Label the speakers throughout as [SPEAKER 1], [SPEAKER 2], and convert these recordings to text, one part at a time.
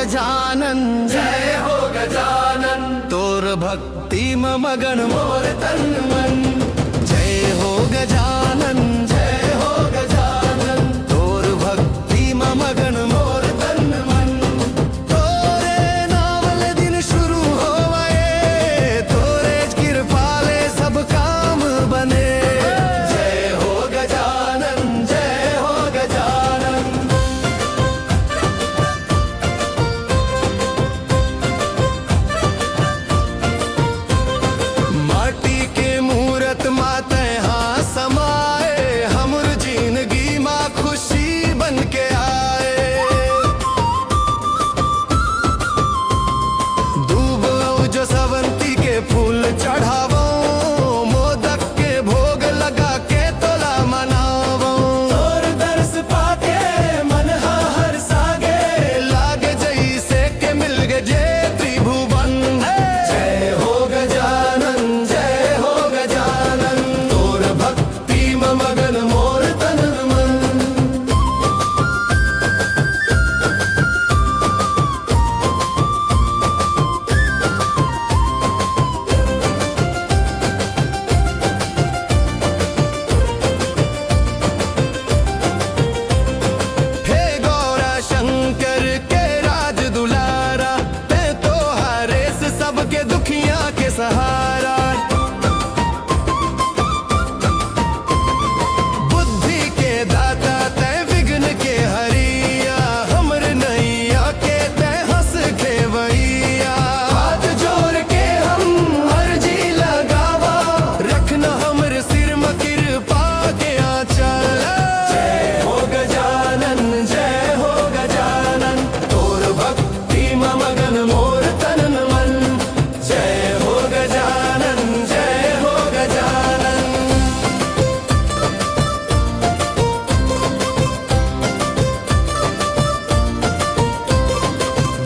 [SPEAKER 1] गजानन जय हो गजानन, तोर भक्ति में मगन मोर तन मन। जय हो गजानन जय हो गजानन, तोर भक्ति में मगन मोर तन मन। तोरे नावल दिन शुरू होवे, तोरे कृपाले सब काम बने। जय हो गजानन जय हो गजानन। माटी के मूरत माते हाँ समाए, हमर जिंदगी माँ खुशी बन के आए। दूब जो सवंती के फूल चढ़ावो, मोदक के भोग लगा के तोला मनावो। तोर दर्श पाके मन हर सागे, लागे जैसे के मिल गे जे त्रिभुवन। जय हो गजानन जय हो गजानन, तोर भक्ति में मगन मोर तन मन। हे गौरा शंकर के राज दुलारा, ते तो हारे से सबके दुखिया के सहारा। बुद्धि के दाता ते विघ्न के हरिया, हमर नैया के ते हंस खेवैया। हाथ जोड़ के हम अर्जी लगावा, रखना हमर सिर में कृपा के आंचल। जय हो गजानन जय हो गजानन, तोर भक्ति में मगन मोर तन मन। जय हो गजानन जय हो गजानन।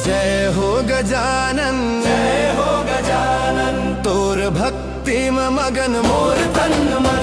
[SPEAKER 1] जय हो गजानन जय हो गजानन, तोर भक्ति में मगन मोर तन मन।